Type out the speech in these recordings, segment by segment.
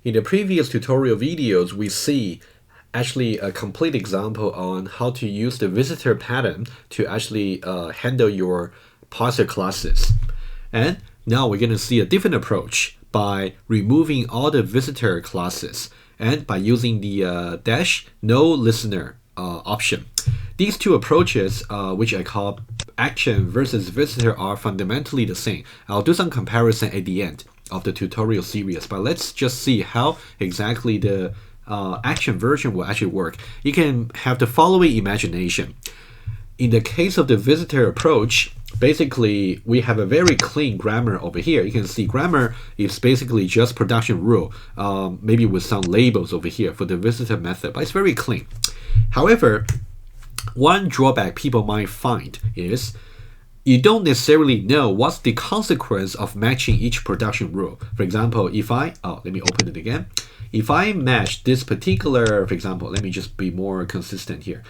In the previous tutorial videos, we see actually a complete example on how to use the visitor pattern to actually handle your parser classes. And now we're going to see a different approach by removing all the visitor classes and by using the dash no listener option. These two approaches, which I call action versus visitor, are fundamentally the same. I'll do some comparison at the end of the tutorial series, but let's just see how exactly the action version will actually work. You can have the following imagination. In the case of the visitor approach, basically we have a very clean grammar over here. You can see grammar is basically just production rule, maybe with some labels over here for the visitor method, but it's very clean. However, one drawback people might find is you don't necessarily know what's the consequence of matching each production rule. For example, if let me open it again. If I match this particular, for example, let me just be more consistent here.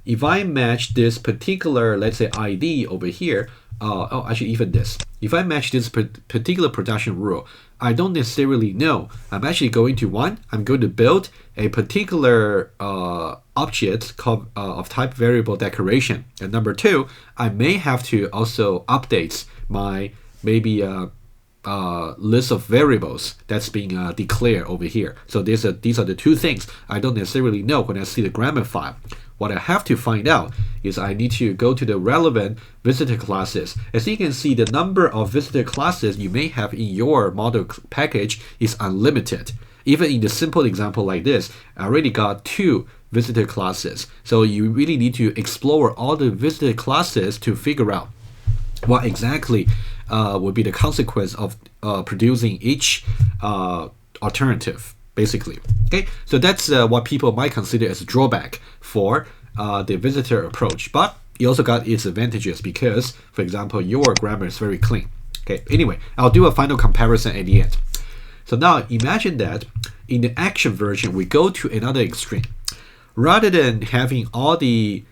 If I match this particular, let's say ID over here, actually even this. If I match this particular production rule, I don't necessarily know. I'm actually going to build a particular object called of type variable decoration. And number two, I may have to also update my maybe list of variables that's being declared over here. So these are the two things I don't necessarily know when I see the grammar file. What I have to find out is I need to go to the relevant visitor classes. As you can see, the number of visitor classes you may have in your model package is unlimited. Even in the simple example like this, I already got 2 visitor classes. So you really need to explore all the visitor classes to figure out what exactly would be the consequence of producing each alternative, basically. Okay, so that's what people might consider as a drawback for the visitor approach, but it also got its advantages because, for example, your grammar is very clean. Okay, anyway, I'll do a final comparison at the end. So now imagine that in the action version, we go to another extreme. Rather than having all the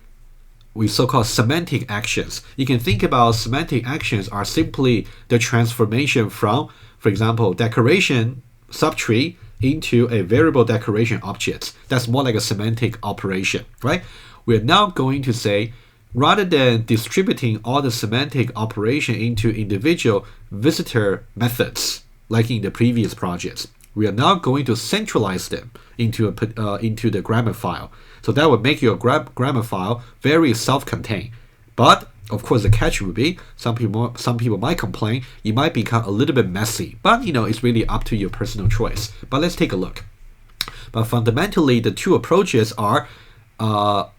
so-called semantic actions, you can think about semantic actions are simply the transformation from, for example, decoration subtree into a variable decoration object. That's more like a semantic operation, right? We're now going to say, rather than distributing all the semantic operation into individual visitor methods, like in the previous projects, we are now going to centralize them into the grammar file. So that would make your grammar file very self-contained. But of course, the catch would be some people might complain it might become a little bit messy. But it's really up to your personal choice. But let's take a look. But fundamentally, the two approaches are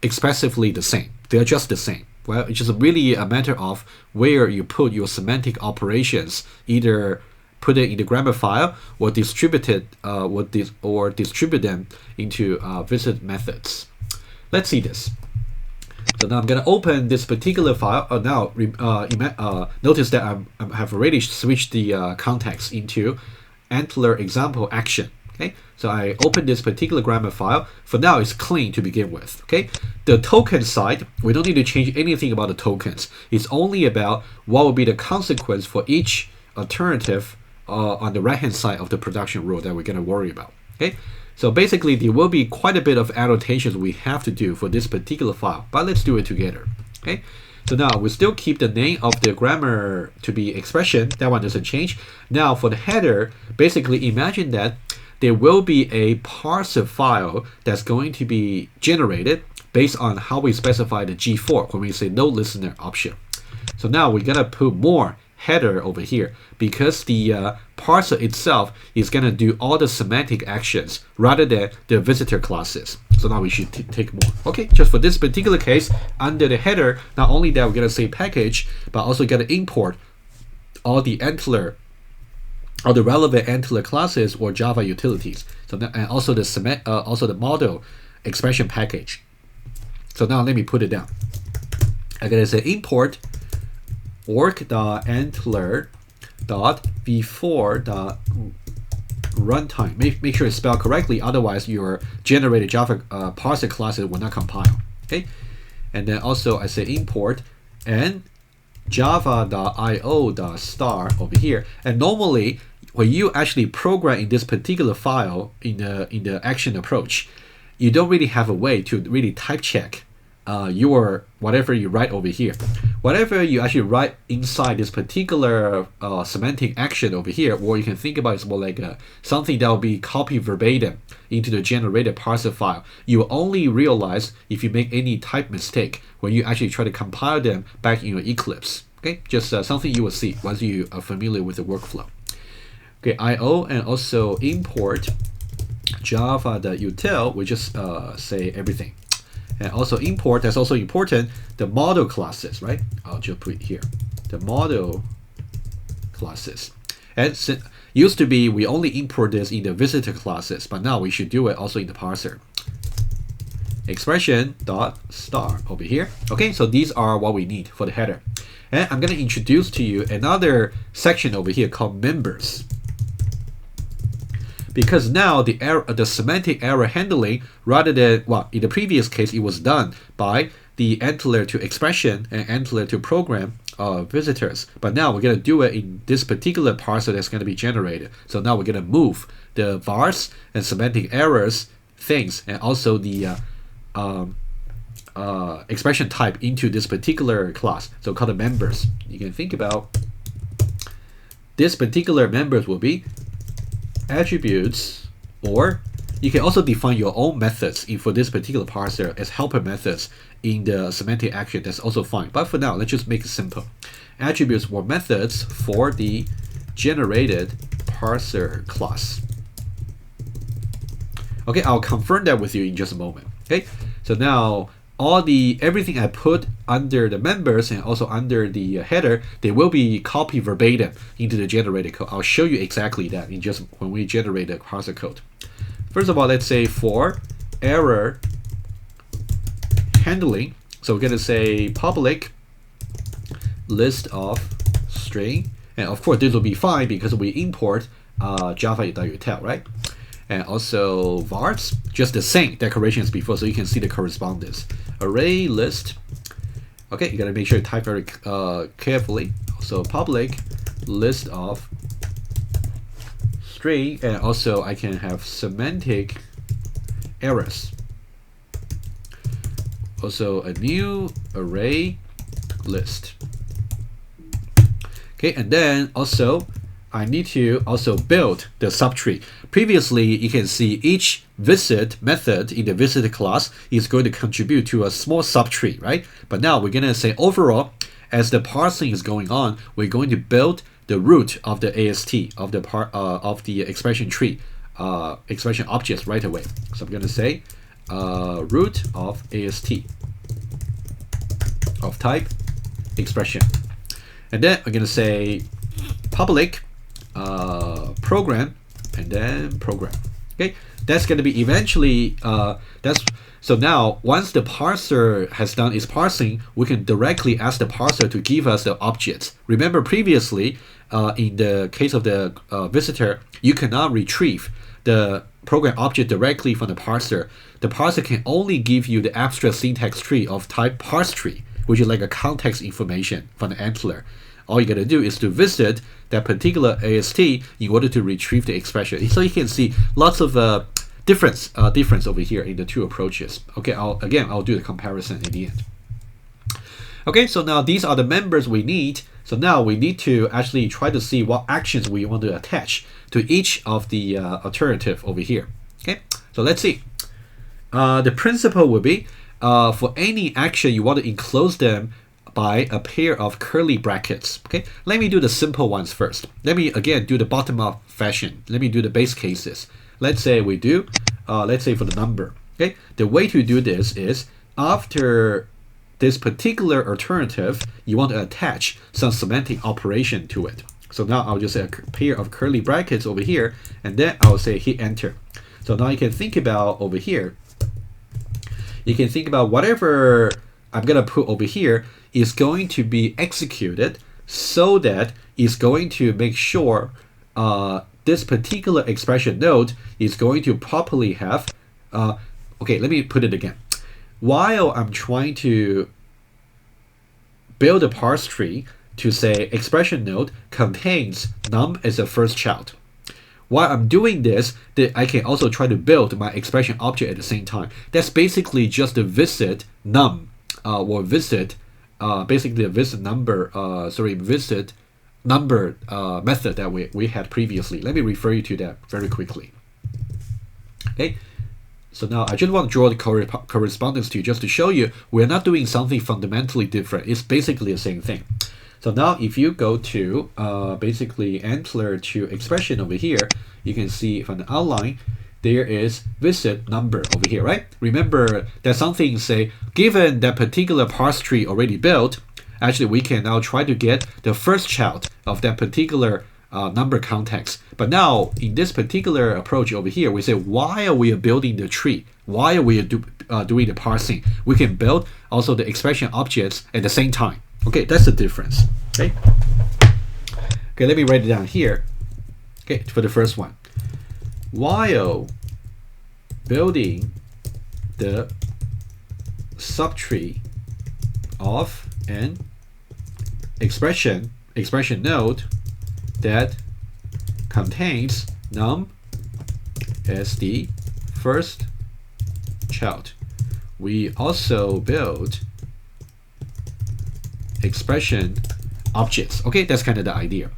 expressively the same. They're just the same. Well, it's just really a matter of where you put your semantic operations, either put it in the grammar file or distribute them into visit methods. Let's see this. So now I'm going to open this particular file. Notice that I have already switched the context into AntlrExampleAction. Okay, so I open this particular grammar file. For now, it's clean to begin with. Okay, the token side, we don't need to change anything about the tokens. It's only about what will be the consequence for each alternative on the right-hand side of the production rule that we're going to worry about. Okay, so basically there will be quite a bit of annotations we have to do for this particular file, but let's do it together. Okay, so now we still keep the name of the grammar to be expression. That one doesn't change. Now for the header, basically imagine that there will be a parser file that's going to be generated based on how we specify the G4 when we say no listener option. So now we're gonna put more header over here because the parser itself is going to do all the semantic actions rather than the visitor classes. So now we should take more. Okay, just for this particular case, under the header, not only that we're going to say package, but also going to import all the all the relevant ANTLR classes or Java utilities. So now, and also the model expression package. So now let me put it down. I'm going to say import org.antler.v4.runtime. Make sure it's spelled correctly, otherwise your generated Java parser classes will not compile. Okay, and then also I say import and java.io.star over here. And normally when you actually program in this particular file in the action approach, you don't really have a way to really type check your whatever you write over here. Whatever you actually write inside this particular semantic action over here, or you can think about it as more like something that will be copied verbatim into the generated parser file. You will only realize if you make any type mistake when you actually try to compile them back in your Eclipse. Okay, just something you will see once you are familiar with the workflow. Okay, IO and also import java.util, we just say everything. And also import, that's also important, the model classes, right? I'll just put it here, the model classes. And used to be we only import this in the visitor classes, but now we should do it also in the parser. Expression.star over here. Okay, so these are what we need for the header. And I'm going to introduce to you another section over here called members. Because now the semantic error handling, rather than, well, in the previous case, it was done by the ANTLR to expression and ANTLR to program visitors. But now we're going to do it in this particular parser that's going to be generated. So now we're going to move the vars and semantic errors things and also the expression type into this particular class, so called the members. You can think about this particular members will be attributes, or you can also define your own methods for this particular parser as helper methods in the semantic action. That's also fine, but for now let's just make it simple. Attributes or methods for the generated parser class. Okay, I'll confirm that with you in just a moment. Okay, so now everything I put under the members and also under the header, they will be copied verbatim into the generated code. I'll show you exactly that in just when we generate the parser code. First of all, let's say for error handling, so we're going to say public list of string, and of course this will be fine because we import java.util, right? And also vars, just the same declaration as before, so you can see the correspondence. Array list. Okay, you gotta make sure you type very carefully. So public list of string, and also I can have semantic errors. Also a new array list. Okay, and then also I need to also build the subtree. Previously, you can see each visit method in the visitor class is going to contribute to a small subtree, right? But now we're going to say overall, as the parsing is going on, we're going to build the root of the AST of the expression tree, expression objects right away. So I'm going to say root of AST of type expression, and then I'm going to say public program, and then program. Okay, that's going to be eventually so now once the parser has done its parsing, we can directly ask the parser to give us the objects. Remember previously in the case of the visitor, you cannot retrieve the program object directly from the parser. The parser can only give you the abstract syntax tree of type parse tree, which is like a context information from the ANTLR. All you gotta do is to visit that particular AST in order to retrieve the expression. So you can see lots of difference over here in the two approaches. Okay, I'll do the comparison at the end. Okay, so now these are the members we need. So now we need to actually try to see what actions we want to attach to each of the alternative over here. Okay, so let's see. The principle will be for any action you want to enclose them by a pair of curly brackets. Okay, let me do the simple ones first. Let me again do the bottom-up fashion. Let me do the base cases. Let's say we do, let's say for the number. Okay, the way to do this is after this particular alternative, you want to attach some semantic operation to it. So now I'll just say a pair of curly brackets over here, and then I'll say hit enter. So now you can think about over here. You can think about whatever I'm gonna put over here is going to be executed so that it's going to make sure this particular expression node is going to properly have okay, let me put it again. While I'm trying to build a parse tree to say expression node contains num as a first child. while I'm doing this, I can also try to build my expression object at the same time. That's basically just the visit num or visit, basically a visit number, visit number method that we had previously. Let me refer you to that very quickly. Okay. So now I just want to draw the correspondence to you just to show you we're not doing something fundamentally different. It's basically the same thing. So now if you go to basically ANTLR to expression over here, you can see from the outline, there is visit number over here, right? Remember that something say, given that particular parse tree already built, actually we can now try to get the first child of that particular number context. But now in this particular approach over here, we say, while we are building the tree, while we are doing the parsing, we can build also the expression objects at the same time. Okay, that's the difference. Okay, let me write it down here. Okay, for the first one, while building the subtree of an expression node that contains num as the first child, we also build expression objects. Okay, that's kind of the idea.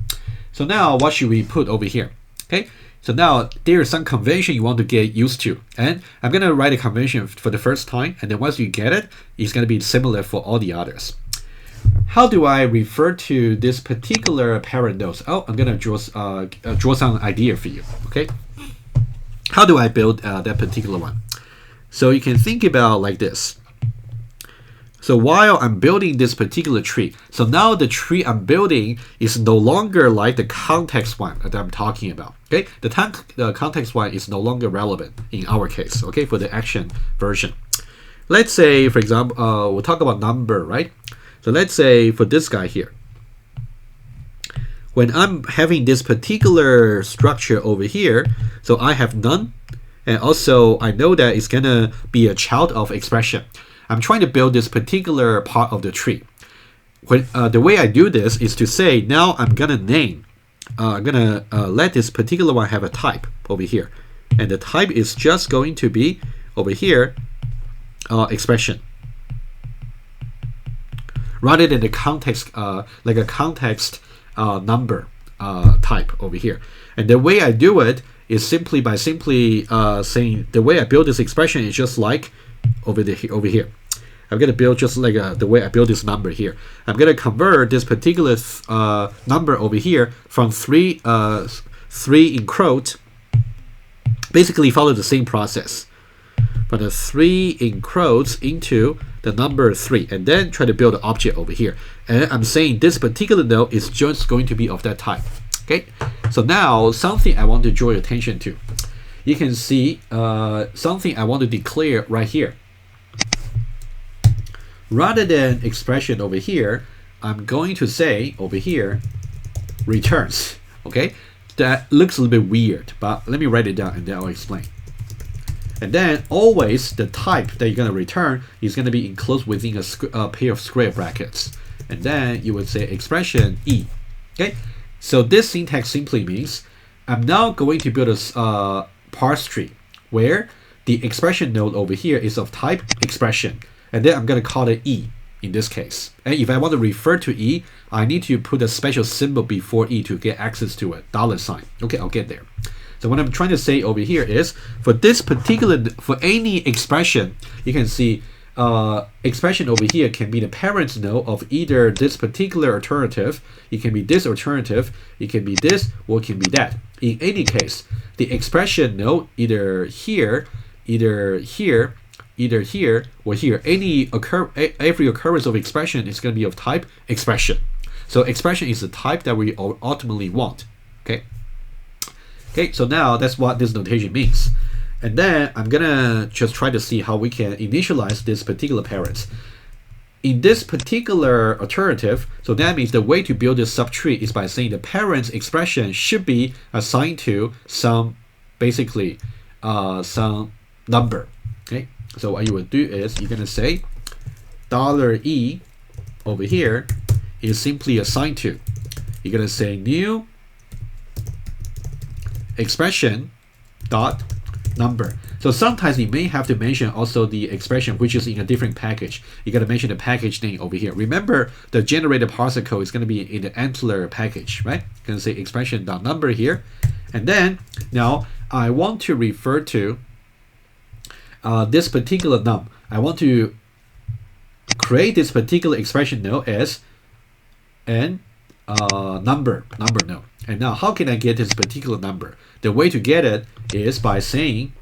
So now what should we put over here? Okay, so now there is some convention you want to get used to, and I'm going to write a convention for the first time, and then once you get it, it's going to be similar for all the others. How do I refer to this particular parent nodes? Oh, I'm going to draw some idea for you. Okay, how do I build that particular one? So you can think about like this. So while I'm building this particular tree, so now the tree I'm building is no longer like the context one that I'm talking about. Okay, the context one is no longer relevant in our case. Okay, for the action version. Let's say, for example, we'll talk about number, right? So let's say for this guy here, when I'm having this particular structure over here, so I have none, and also I know that it's gonna be a child of expression. I'm trying to build this particular part of the tree. When the way I do this is to say, now I'm gonna name, I'm gonna let this particular one have a type over here, and the type is just going to be over here, expression, rather than the context, like a context number type over here. And the way I do it is simply by saying the way I build this expression is just like over here. I'm going to build just like the way I build this number here. I'm going to convert this particular number over here from 3 in quote, basically follow the same process. From the 3 in quotes into the number 3, and then try to build an object over here. And I'm saying this particular node is just going to be of that type. Okay, so now something I want to draw your attention to. You can see something I want to declare right here. Rather than expression over here, I'm going to say over here, returns. Okay, that looks a little bit weird, but let me write it down and then I'll explain. And then always the type that you're going to return is going to be enclosed within a pair of square brackets. And then you would say expression E. Okay, so this syntax simply means I'm now going to build a parse tree where the expression node over here is of type expression. And then I'm going to call it E in this case. And if I want to refer to E, I need to put a special symbol before E to get access to it, $sign. Okay, I'll get there. So what I'm trying to say over here is for this particular, for any expression, you can see expression over here can be the parent node of either this particular alternative, it can be this alternative, it can be this, or it can be that. In any case, the expression node either here, either here, either here or here, every occurrence of expression is going to be of type expression. So expression is the type that we ultimately want. Okay, so now that's what this notation means. And then I'm gonna just try to see how we can initialize this particular parent. In this particular alternative, so that means the way to build this subtree is by saying the parent's expression should be assigned to some, basically, some number. Okay, so what you would do is you're gonna say $E over here is simply assigned to. You're gonna say new expression dot number. So sometimes you may have to mention also the expression which is in a different package. You got to mention the package name over here. Remember, the generated parser code is going to be in the ANTLR package, right? You can say expression dot number here, and then now I want to refer to this particular num. I want to create this particular expression node as an number node. And now how can I get this particular number? The way to get it is by saying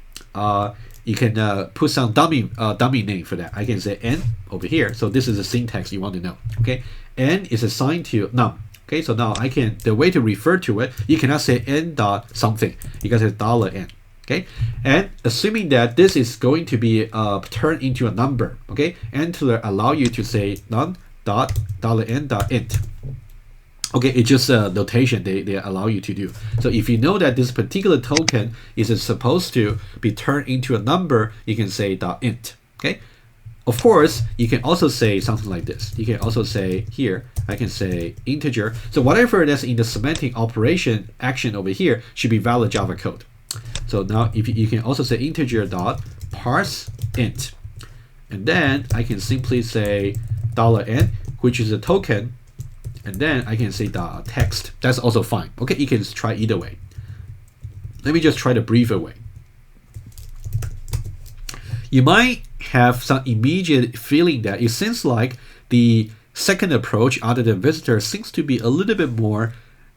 you can put some dummy name for that. I can say n over here. So this is the syntax you want to know. Okay, n is assigned to num. Okay, so now the way to refer to it, you cannot say n dot something. You can say $n. Okay, and assuming that this is going to be turned into a number. Okay, ANTLR allow you to say none dot $n dot int. Okay, it's just a notation they allow you to do. So if you know that this particular token is supposed to be turned into a number, you can say .int. Okay. Of course, you can also say something like this. You can also say here, I can say integer. So whatever that's in the semantic operation action over here should be valid Java code. So now if you can also say integer dot parse int, and then I can simply say $n, which is a token. And then I can say text. That's also fine. Okay, you can try either way. Let me just try the briefer way. You might have some immediate feeling that it seems like the second approach other than visitor seems to be a little bit more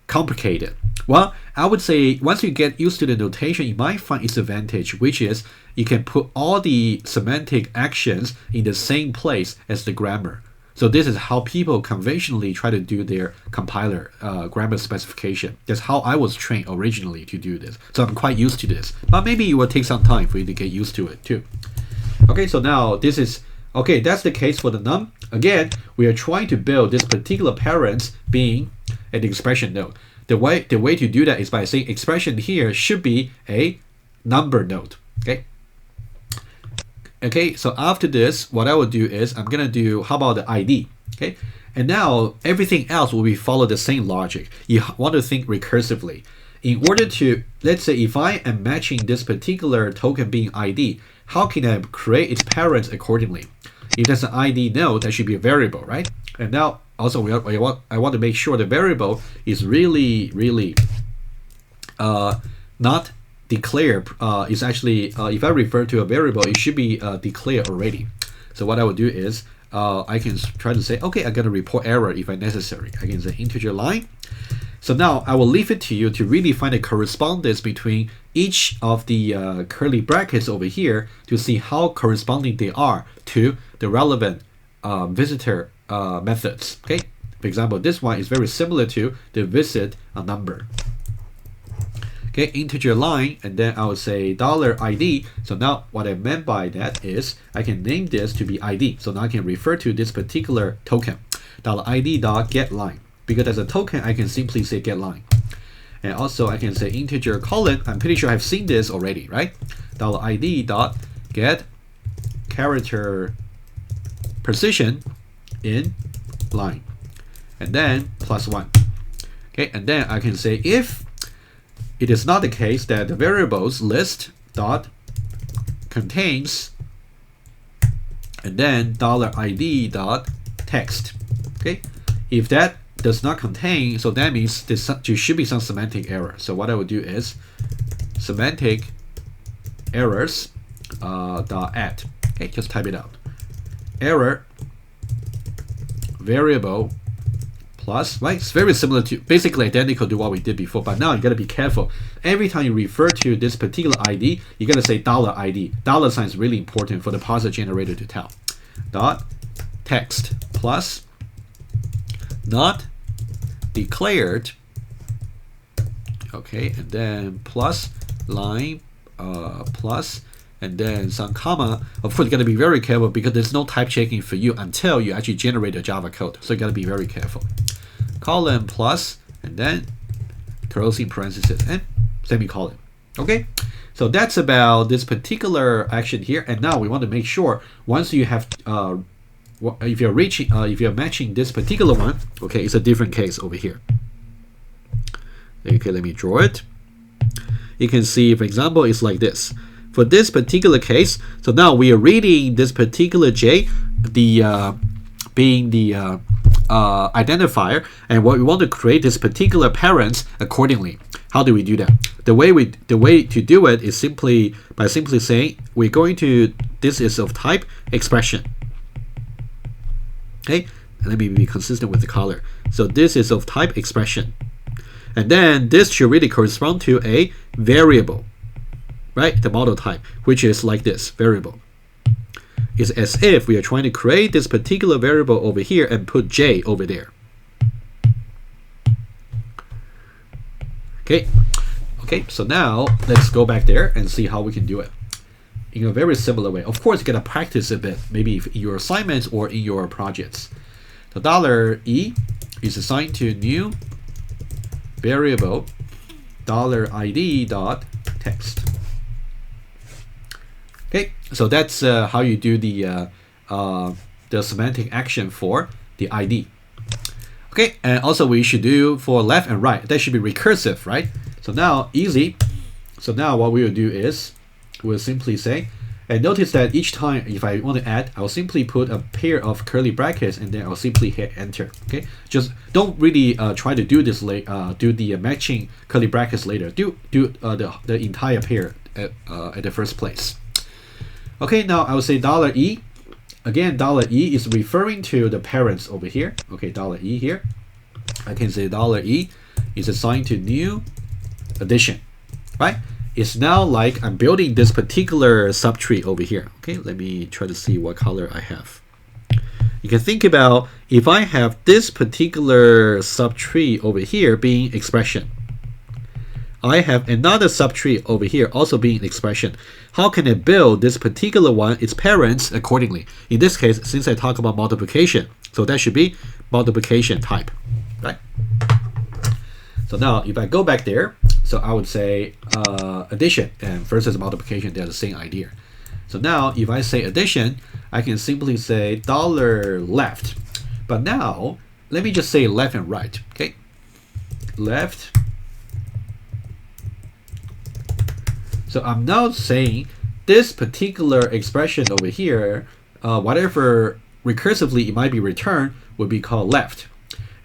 complicated. Well, I would say once you get used to the notation, you might find its advantage, which is you can put all the semantic actions in the same place as the grammar. So this is how people conventionally try to do their compiler grammar specification. That's how I was trained originally to do this. So I'm quite used to this. But maybe it will take some time for you to get used to it too. Okay, so now this is, okay, that's the case for the num. Again, we are trying to build this particular parents being an expression node. The way to do that is by saying expression here should be a number node. Okay. Okay, so after this, what I will do is I'm gonna do, how about the ID? Okay, and now everything else will be follow the same logic. You want to think recursively. In order to, let's say if I am matching this particular token being ID, how can I create its parents accordingly? If there's an ID node, that should be a variable, right? And now also I want to make sure the variable is really not declared. Is actually if I refer to a variable, it should be declared already. So what I will do is I can try to say, okay, I'm gonna report error if necessary. I can say integer line. So now I will leave it to you to really find a correspondence between each of the curly brackets over here to see how corresponding they are to the relevant visitor methods. Okay, for example, this one is very similar to the visit a number. Okay, integer line, and then I will say $ID. So now what I meant by that is I can name this to be ID. So now I can refer to this particular token, $ID.getLine. Because as a token, I can simply say getLine. And also I can say integer colon. I'm pretty sure I've seen this already, right? $ID.get character position in line. And then +1. Okay, and then I can say if it is not the case that the variables list dot contains and then $ID dot text. Okay, if that does not contain, so that means there should be some semantic error. So what I would do is semantic errors dot add. Okay, just type it out. Error variable plus, right? It's very similar to, basically identical to what we did before, but now you gotta be careful. Every time you refer to this particular ID, you gotta say $ID. $sign is really important for the parser generator to tell. Dot text plus not declared. Okay, and then plus line plus, and then some comma. Of course, you gotta be very careful because there's no type checking for you until you actually generate a Java code. So you gotta be very careful. Colon plus, and then closing parenthesis and semicolon. Okay, so that's about this particular action here. And now we want to make sure once you have, if you're matching this particular one, okay, it's a different case over here. Okay, let me draw it. you can see, for example, it's like this. For this particular case, so now we are reading this particular J, being the identifier, and what we want to create this particular parent accordingly. How do we do that? The way to do it is simply saying we're going to, this is of type expression. Okay, let me be consistent with the color. So this is of type expression, and then this should really correspond to a variable, right? The model type, which is like this variable. It's as if we are trying to create this particular variable over here and put J over there. Okay, so now let's go back there and see how we can do it in a very similar way. Of course, you gotta practice a bit, maybe in your assignments or in your projects. The $E is assigned to new variable $ID.text. Okay, so that's how you do the semantic action for the ID. Okay, and also we should do for left and right. That should be recursive, right? So now easy. So now what we will do is we'll simply say, and notice that each time if I want to add, I'll simply put a pair of curly brackets and then I'll simply hit enter. Okay, just don't really try to do this do the matching curly brackets later. Do the entire pair at the first place. Okay, now I will say $E. Again, $E is referring to the parents over here. Okay, $E here. I can say $E is assigned to new addition, right? It's now like I'm building this particular subtree over here. Okay, let me try to see what color I have. You can think about if I have this particular subtree over here being expression. I have another subtree over here also being expression. How can I build this particular one, its parents, accordingly? In this case, since I talk about multiplication, so that should be multiplication type, right? So now if I go back there, so I would say addition and versus multiplication, they're the same idea. So now if I say addition, I can simply say $left. But now let me just say left and right. Okay, left. So I'm now saying this particular expression over here, whatever recursively it might be returned will be called left,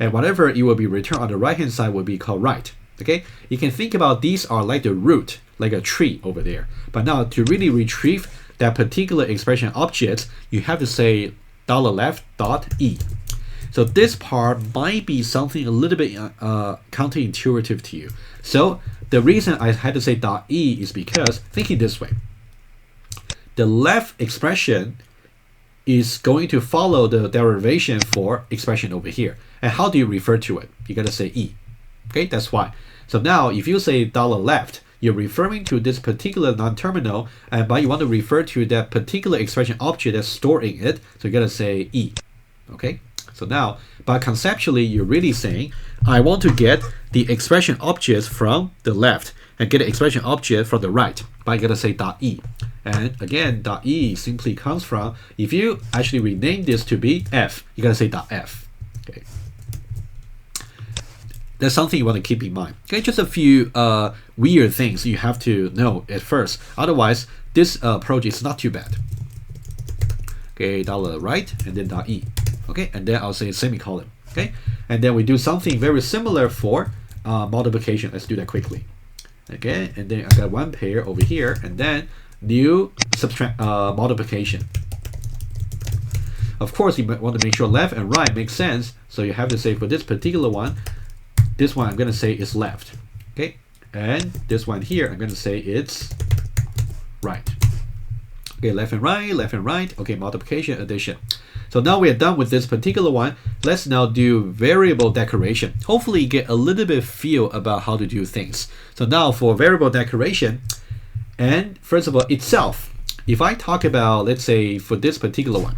and whatever it will be returned on the right hand side will be called right. Okay, you can think about these are like the root, like a tree over there. But now to really retrieve that particular expression object, you have to say $left.e. So this part might be something a little bit counterintuitive to you. So the reason I had to say .e is because, thinking this way, the left expression is going to follow the derivation for expression over here. And how do you refer to it? You gotta say e. Okay, that's why. So now if you say $left, you're referring to this particular non-terminal, but you want to refer to that particular expression object that's stored in it, so you gotta say e. Okay, so now, but conceptually you're really saying I want to get the expression object from the left and get the expression object from the right, but I gotta say .e. And again, .e simply comes from, if you actually rename this to be f, you gotta say .f. Okay, that's something you want to keep in mind. Okay, just a few weird things you have to know at first. Otherwise, this approach is not too bad. Okay, $right and then .e. Okay, and then I'll say semicolon. Okay, and then we do something very similar for multiplication. Let's do that quickly. Okay, and then I got one pair over here, and then new multiplication. Of course, you might want to make sure left and right make sense. So you have to say for this particular one, this one I'm going to say is left. Okay, and this one here I'm going to say it's right. Okay, left and right. Okay, multiplication, addition. So now we are done with this particular one. Let's now do variable declaration. Hopefully you get a little bit feel about how to do things. So now for variable declaration, and first of all itself, if I talk about, let's say for this particular one,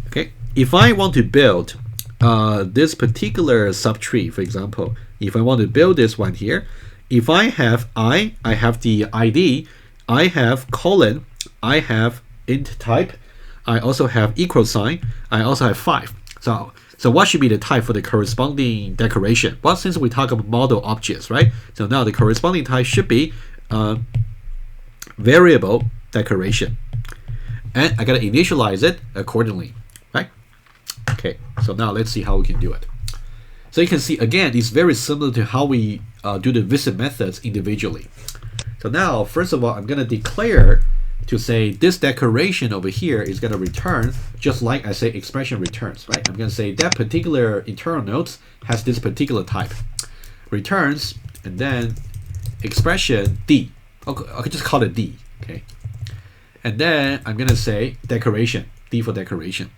okay, if I want to build this particular subtree, for example, if I want to build this one here, if I have I have the ID, I have colon, I have int type, I also have equal sign, I also have 5. So what should be the type for the corresponding declaration? Well, since we talk about model objects, right? So now the corresponding type should be variable decoration, and I gotta initialize it accordingly, right? Okay, so now let's see how we can do it. So you can see again, it's very similar to how we do the visit methods individually. So now, first of all, I'm gonna declare to say this decoration over here is gonna return just like I say expression returns, right? I'm gonna say that particular internal nodes has this particular type, returns, and then expression D. Okay, I could just call it D, okay? And then I'm gonna say decoration, D for decoration.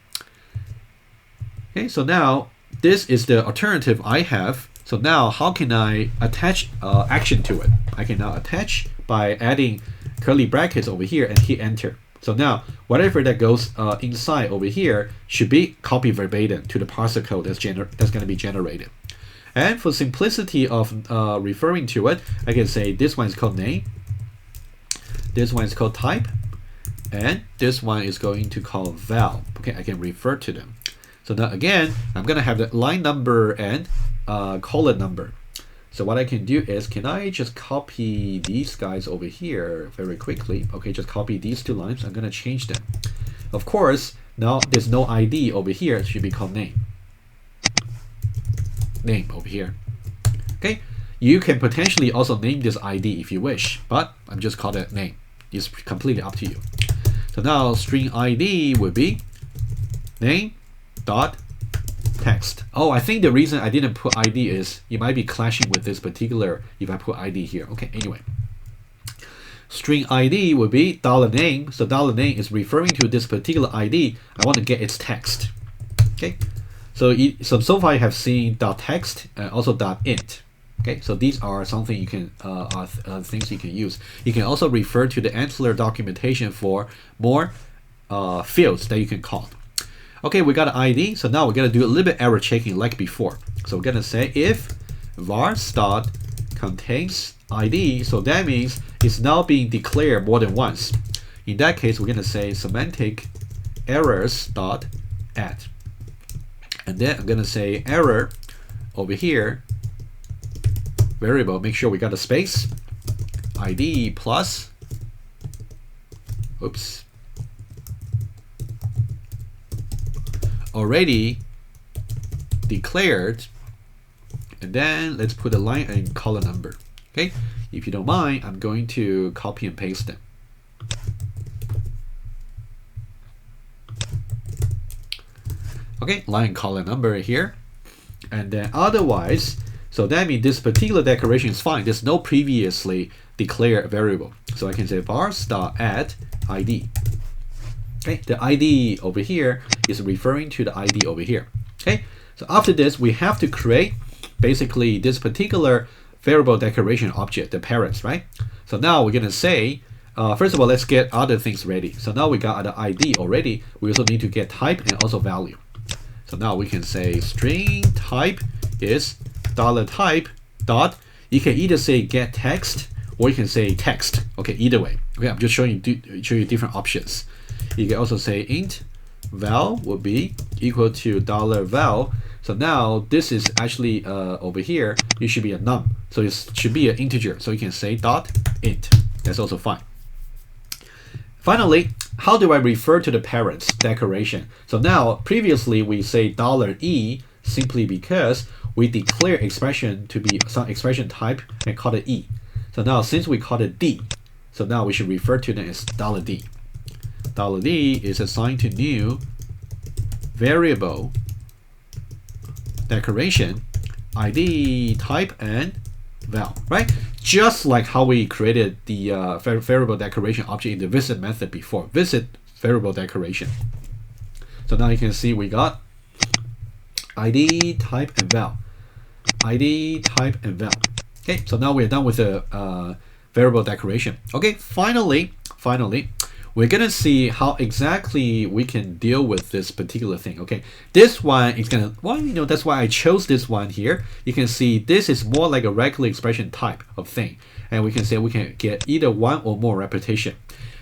Okay, so now this is the alternative I have. So now how can I attach action to it? I can now attach by adding curly brackets over here and hit enter. So now whatever that goes inside over here should be copied verbatim to the parser code that's going to be generated. And for simplicity of referring to it, I can say this one is called name, this one is called type, and this one is going to call val. Okay, I can refer to them. So now again, I'm going to have the line number and colon number. So what I can do is, can I just copy these guys over here very quickly? Okay, just copy these two lines. I'm going to change them. Of course, now there's no ID over here. It should be called name. Name over here. Okay, you can potentially also name this ID if you wish, but I'm just calling it name. It's completely up to you. So now string ID would be name dot text. Oh, I think the reason I didn't put ID is it might be clashing with this particular if I put ID here. Okay, anyway. String ID would be $name. So $name is referring to this particular ID. I want to get its text. Okay. So far you have seen .text and also .int. Okay, so these are something you can things you can use. You can also refer to the ANTLR documentation for more fields that you can call. Okay, we got an ID, so now we're gonna do a little bit error checking like before. So we're gonna say if var start contains ID, so that means it's now being declared more than once. In that case, we're gonna say semantic errors dot add, and then I'm gonna say error over here variable. Make sure we got a space ID plus. Oops. Already declared, and then let's put a line and column number. Okay, if you don't mind, I'm going to copy and paste them. Okay, line column number here, and then otherwise, so that means this particular decoration is fine. There's no previously declared variable, so I can say var star add ID. Okay, the ID over here is referring to the ID over here. Okay, so after this, we have to create basically this particular variable decoration object, the parents, right? So now we're gonna say, first of all, let's get other things ready. So now we got the ID already. We also need to get type and also value. So now we can say string type is $type dot. You can either say get text or you can say text. Okay, either way. Okay, I'm just showing you different options. You can also say int val will be equal to $val. So now this is actually over here, it should be a num. So it should be an integer. So you can say .int. That's also fine. Finally, how do I refer to the parents decoration? So now previously we say $e simply because we declare expression to be some expression type and call it e. So now since we call it d, so now we should refer to them as $d. $d is assigned to new variable decoration ID type and val, right? Just like how we created the variable decoration object in the visit method before, visit variable decoration. So now you can see we got ID type and val, ID type and val. Okay, so now we're done with the variable decoration. Okay, finally we're gonna see how exactly we can deal with this particular thing. Okay, this one is gonna, well, you know, that's why I chose this one here. You can see this is more like a regular expression type of thing, and we can say we can get either one or more repetition.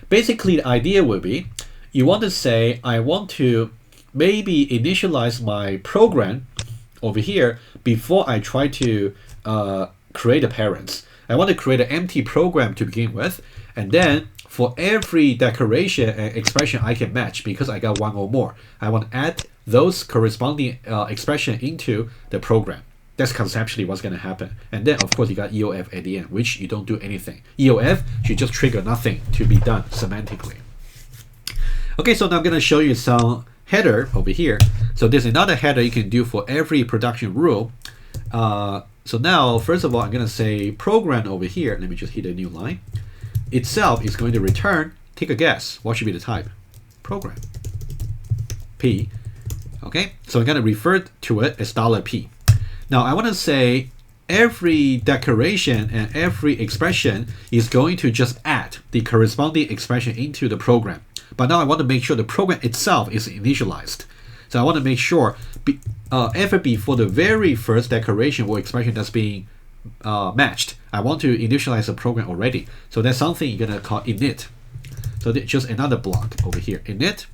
Basically, the idea would be you want to say I want to maybe initialize my program over here before I try to create the parents. I want to create an empty program to begin with, and then for every declaration and expression I can match, because I got one or more, I want to add those corresponding expression into the program. That's conceptually what's going to happen. And then, of course, you got EOF at the end, which you don't do anything. EOF should just trigger nothing to be done semantically. Okay, so now I'm going to show you some header over here. So there's another header you can do for every production rule. So now, first of all, I'm going to say program over here. Let me just hit a new line. Itself is going to return, take a guess, what should be the type? Program. P. Okay, so I'm going to refer to it as $P. Now I want to say every declaration and every expression is going to just add the corresponding expression into the program. But now I want to make sure the program itself is initialized. So I want to make sure ever before the very first declaration or expression that's being matched, I want to initialize the program already. So that's something you're going to call init. So that's just another block over here, init.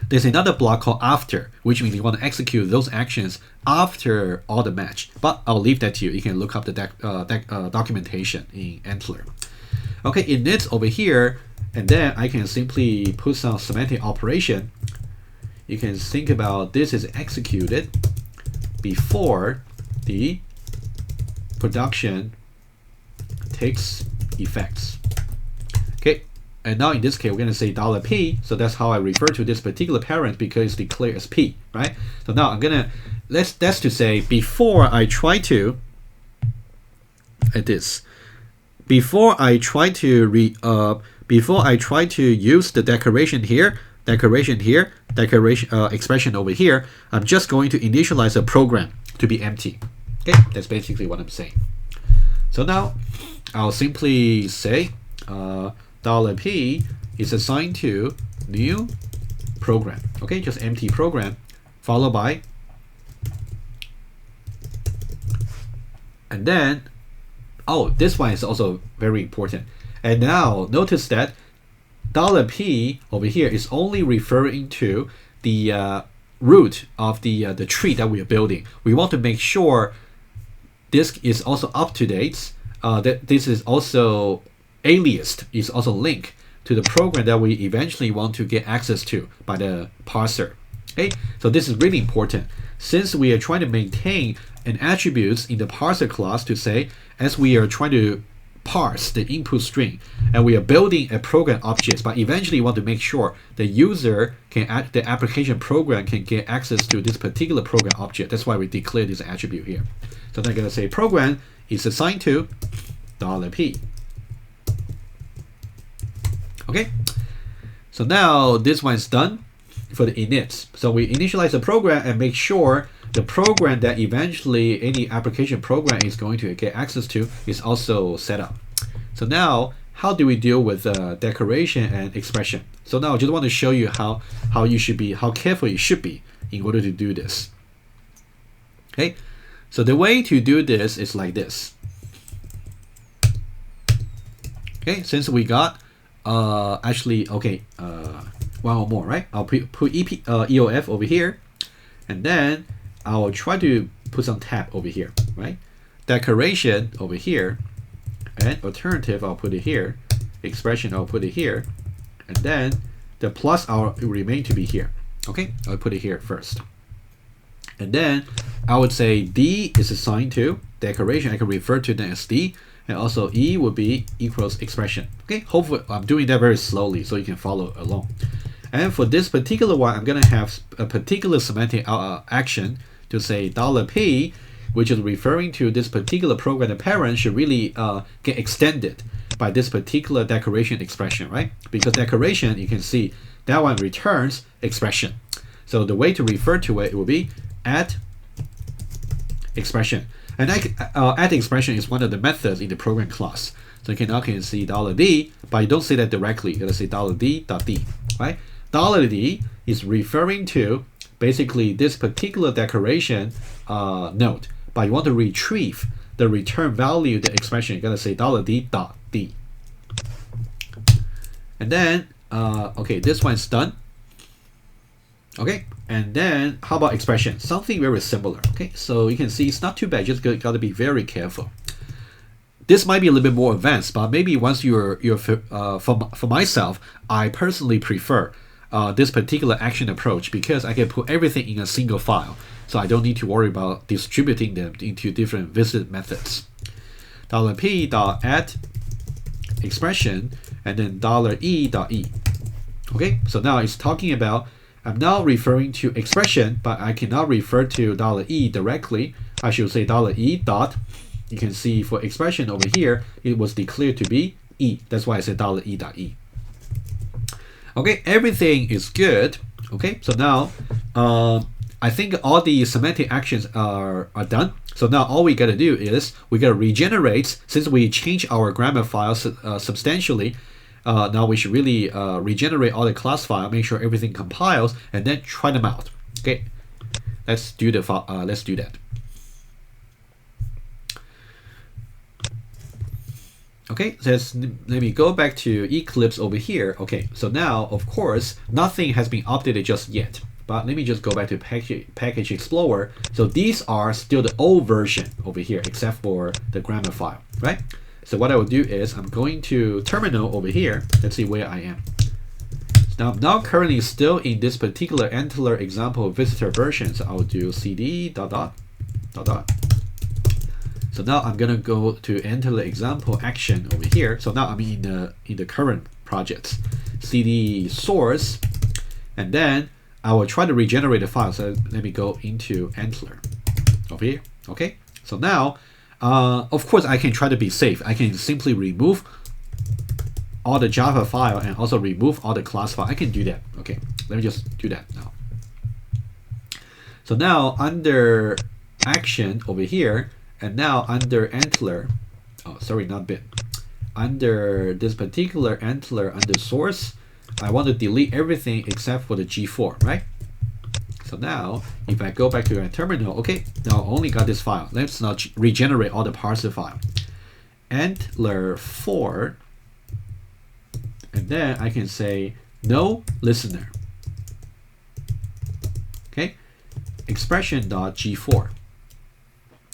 There's another block called after, which means you want to execute those actions after all the match. But I'll leave that to you. You can look up the documentation in ANTLR. Okay, init over here, and then I can simply put some semantic operation. You can think about this is executed before the production takes effects. Okay. And now in this case, we're going to say $P. So that's how I refer to this particular parent because it's declared as P, right? So now I'm going to, that's to say, before I try to, before I try to use the declaration here, expression over here, I'm just going to initialize a program to be empty. Okay, that's basically what I'm saying. So now I'll simply say, $P is assigned to new program. Okay, just empty program followed by, and then, oh, this one is also very important. And now notice that $P over here is only referring to the root of the tree that we are building. We want to make sure this is also up to date, that this is also aliased, is also linked to the program that we eventually want to get access to by the parser. Okay, so this is really important since we are trying to maintain an attributes in the parser class to say, as we are trying to parse the input string and we are building a program object, but eventually want to make sure the user can the application program can get access to this particular program object. That's why we declare this attribute here. So then I'm going to say program is assigned to $P. Okay, so now this one is done for the init. So we initialize the program and make sure the program that eventually any application program is going to get access to is also set up. So now, how do we deal with declaration and expression? So now I just want to show you how you should be, how careful you should be in order to do this. Okay, so the way to do this is like this. Okay, since we got one or more, right? I'll put EOF over here, and then I'll try to put some tab over here, right? Declaration over here, and alternative I'll put it here, expression I'll put it here, and then the plus I'll remain to be here. Okay, I'll put it here first, and then I would say D is assigned to declaration. I can refer to them as D. And also E would be equals expression. Okay, hopefully I'm doing that very slowly so you can follow along. And for this particular one, I'm gonna have a particular semantic action to say $P, which is referring to this particular program. The parent should really get extended by this particular declaration expression, right? Because declaration, you can see that one returns expression. So the way to refer to it will be add expression. And add expression is one of the methods in the program class. So you can now see $D, but you don't say that directly. You're gonna say $D.D, right? $D is referring to basically this particular declaration node, but you want to retrieve the return value, the expression. You're gonna say $D.D. And then, okay, this one's done. Okay, and then how about expression? Something very similar. Okay, so you can see it's not too bad, just got to be very careful. this might be a little bit more advanced, but maybe once for myself, I personally prefer this particular action approach because I can put everything in a single file, so I don't need to worry about distributing them into different visit methods. $p.add expression and then $e.e. Okay, so now it's talking about, I'm now referring to expression, but I cannot refer to $e directly. I should say $e dot. You can see for expression over here, it was declared to be e. That's why I said $e.e. Okay, everything is good. Okay, so now I think all the semantic actions are done. So now all we gotta do is we gotta regenerate. Since we changed our grammar files substantially, now we should really regenerate all the class file, make sure everything compiles, and then try them out. Okay, let's do that. Okay, so let me go back to Eclipse over here. Okay, so now of course nothing has been updated just yet. But let me just go back to Package Explorer. So these are still the old version over here, except for the grammar file, right? So what I will do is I'm going to terminal over here. Let's see where I am. Now I'm now currently still in this particular AntlrExampleVisitor version. So I'll do cd ... So now I'm gonna go to AntlrExample action over here. So now I'm in the current projects. cd source, and then I will try to regenerate the file. So let me go into Antler over here. Okay, so now of course I can try to be safe. I can simply remove all the Java file and also remove all the class file. I can do that. Okay, let me just do that now. So now under action over here, and now under Antler, oh sorry, not bin, under this particular Antler under source, I want to delete everything except for the G4, right? So now, if I go back to our terminal, okay, now I only got this file. Let's now regenerate all the parser file. ANTLR4, and then I can say no listener. Okay, expression.g4.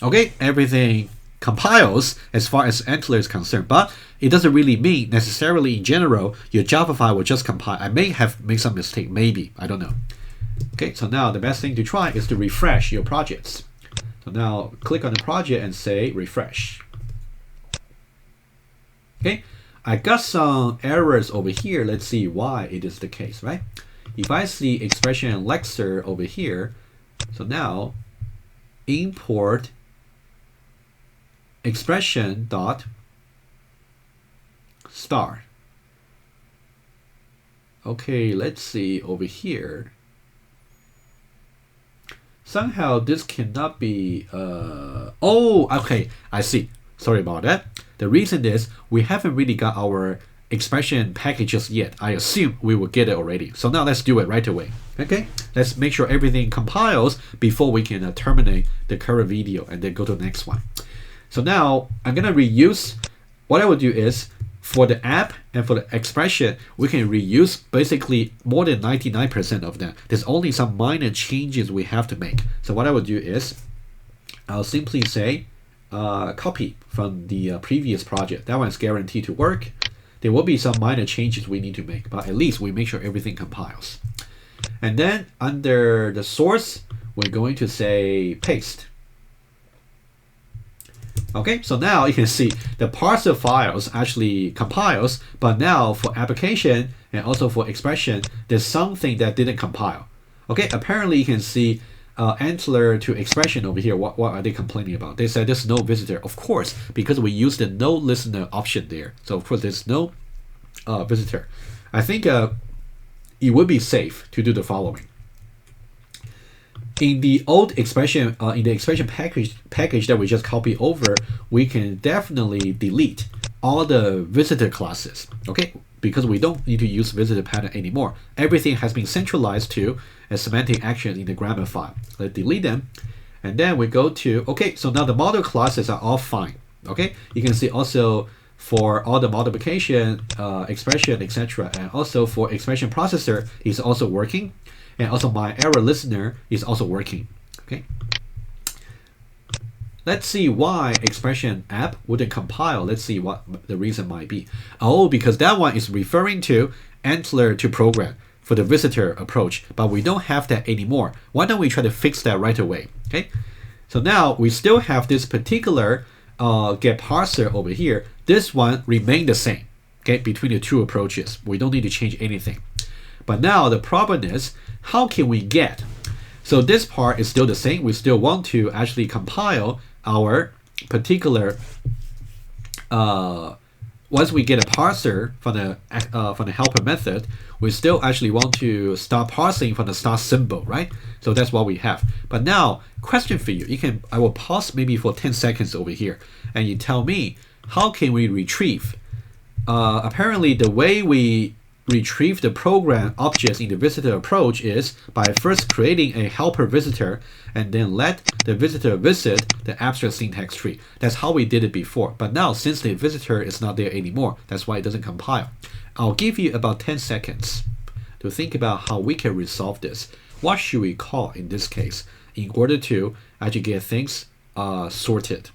Okay, everything compiles as far as Antler is concerned, but it doesn't really mean necessarily in general your Java file will just compile. I may have made some mistake, maybe, I don't know. Okay, so now the best thing to try is to refresh your projects. So now click on the project and say refresh. Okay, I got some errors over here. Let's see why it is the case, right? If I see expression and lexer over here, so now import expression dot star. Okay, let's see over here. Somehow this cannot be oh, okay, I see. Sorry about that. The reason is we haven't really got our expression packages yet. I assume we will get it already. So now let's do it right away. Okay, let's make sure everything compiles before we can terminate the current video and then go to the next one. So now I'm gonna reuse. What I will do is for the app and for the expression, we can reuse basically more than 99% of them. There's only some minor changes we have to make. So what I will do is I'll simply say copy from the previous project. That one's guaranteed to work. There will be some minor changes we need to make, but at least we make sure everything compiles. And then under the source, we're going to say paste. Okay, so now you can see the parser files actually compiles, but now for application and also for expression, there's something that didn't compile. Okay, apparently you can see Antler to expression over here. What are they complaining about? They said there's no visitor. Of course, because we used the no listener option there. So of course there's no visitor. I think it would be safe to do the following. In the old expression, in the expression package that we just copied over, we can definitely delete all the visitor classes. Okay, because we don't need to use visitor pattern anymore. Everything has been centralized to a semantic action in the grammar file. Let's delete them, and then we go to okay. So now the model classes are all fine. Okay, you can see also for all the multiplication, expression, etc., and also for expression processor is also working. And also my error listener is also working. Okay. let's see why expression app wouldn't compile. Let's see what the reason might be. Oh, because that one is referring to ANTLR to program for the visitor approach, but we don't have that anymore. Why don't we try to fix that right away? Okay, so now we still have this particular get parser over here. This one remained the same, okay, between the two approaches. We don't need to change anything. But now the problem is, how can we get? So this part is still the same. We still want to actually compile our particular once we get a parser from the helper method, we still actually want to start parsing from the start symbol, right? So that's what we have. But now, question for you. I will pause maybe for 10 seconds over here, and you tell me, how can we retrieve? Apparently, the way we retrieve the program objects in the visitor approach is by first creating a helper visitor and then let the visitor visit the abstract syntax tree. That's how we did it before. But now, since the visitor is not there anymore, that's why it doesn't compile. I'll give you about 10 seconds to think about how we can resolve this. What should we call in this case in order to actually get things sorted?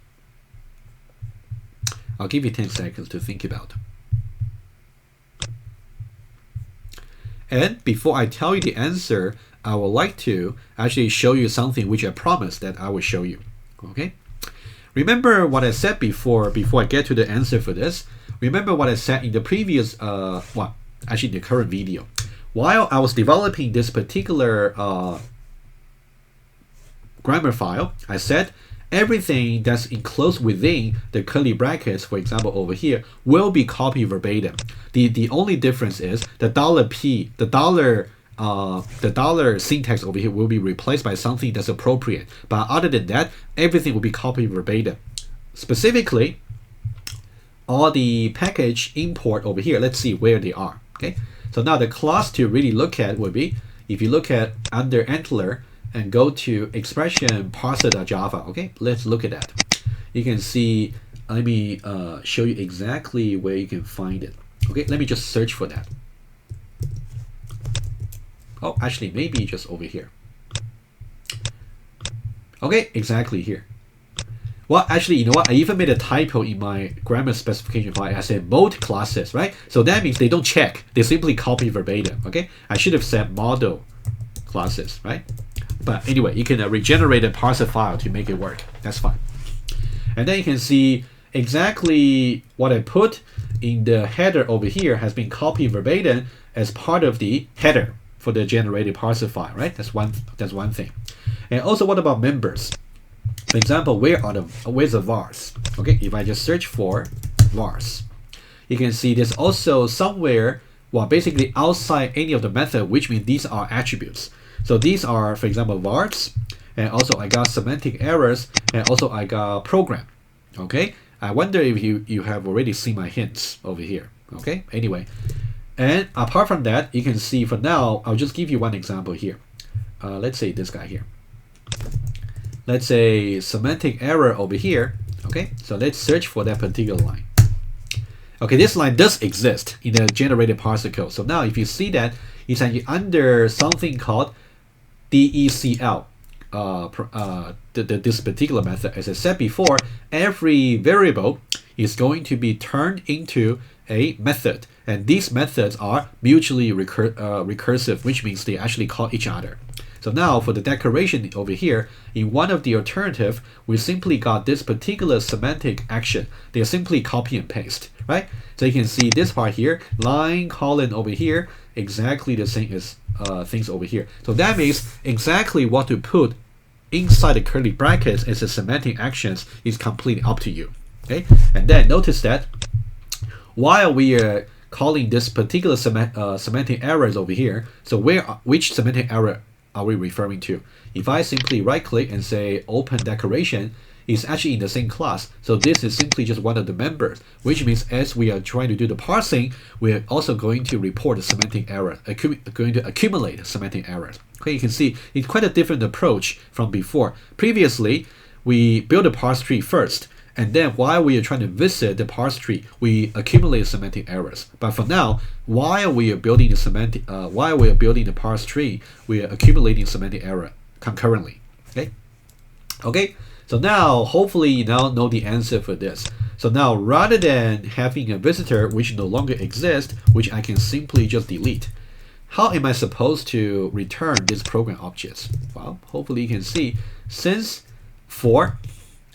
I'll give you 10 seconds to think about. And before I tell you the answer, I would like to actually show you something which I promised that I will show you. Okay? Remember what I said before I get to the answer for this. Remember what I said in the previous, actually the current video. While I was developing this particular grammar file, I said everything that's enclosed within the curly brackets, for example over here, will be copied verbatim. The only difference is the $P, the dollar syntax over here will be replaced by something that's appropriate. But other than that, everything will be copied verbatim. Specifically, all the package import over here, let's see where they are. Okay, so now the class to really look at would be, if you look at under ANTLR and go to expression parser.java. Okay, let's look at that. You can see, let me show you exactly where you can find it. Okay, let me just search for that. Oh, actually, maybe just over here. Okay, exactly here. Well, actually, you know what? I even made a typo in my grammar specification file. I said mode classes, right? So that means they don't check. They simply copy verbatim, okay? I should have said model classes, right? But anyway, you can regenerate a parser file to make it work. That's fine. And then you can see exactly what I put in the header over here has been copied verbatim as part of the header for the generated parser file, right? That's one thing. And also, what about members? For example, where's the vars? Okay, if I just search for vars, you can see there's also somewhere, well, basically outside any of the method, which means these are attributes. So these are, for example, vars, and also I got semantic errors, and also I got program. Okay, I wonder if you have already seen my hints over here. Okay, anyway, and apart from that, you can see for now, I'll just give you one example here. Let's say this guy here. Let's say semantic error over here. Okay, so let's search for that particular line. Okay, this line does exist in the generated parser code. So now if you see that, it's actually under something called DECL, this particular method. As I said before, every variable is going to be turned into a method, and these methods are mutually recursive, which means they actually call each other. So now for the declaration over here, in one of the alternative, we simply got this particular semantic action. They are simply copy and paste, right? So you can see this part here, line, colon over here, exactly the same as things over here. So that means exactly what to put inside the curly brackets as a semantic actions is completely up to you. Okay, and then notice that while we are calling this particular semantic errors over here, so which semantic error are we referring to? If I simply right click and say open declaration, it's actually in the same class. So this is simply just one of the members, which means as we are trying to do the parsing, we are also going to report the semantic error, going to accumulate semantic errors. Okay, you can see it's quite a different approach from before. Previously, we build a parse tree first, and then while we are trying to visit the parse tree, we accumulate semantic errors. But for now, while we are building the parse tree, we are accumulating semantic error concurrently. Okay. So now, hopefully you now know the answer for this. So now, rather than having a visitor which no longer exists, which I can simply just delete, how am I supposed to return this program objects? Well, hopefully you can see, since for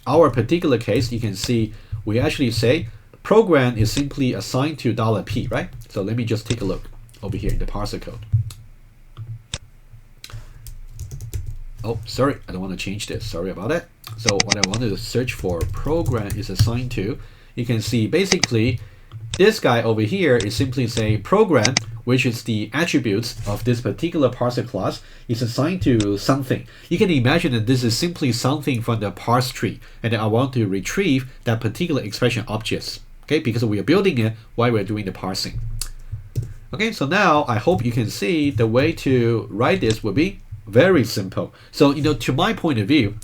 our particular case, you can see we actually say program is simply assigned to $P, right? So let me just take a look over here in the parser code. Oh, sorry, I don't want to change this. Sorry about that. So what I wanted to search for program is assigned to, you can see basically this guy over here is simply saying program, which is the attributes of this particular parser class, is assigned to something. You can imagine that this is simply something from the parse tree, and I want to retrieve that particular expression objects, okay, because we are building it while we're doing the parsing. Okay, so now I hope you can see the way to write this would be very simple. So, to my point of view,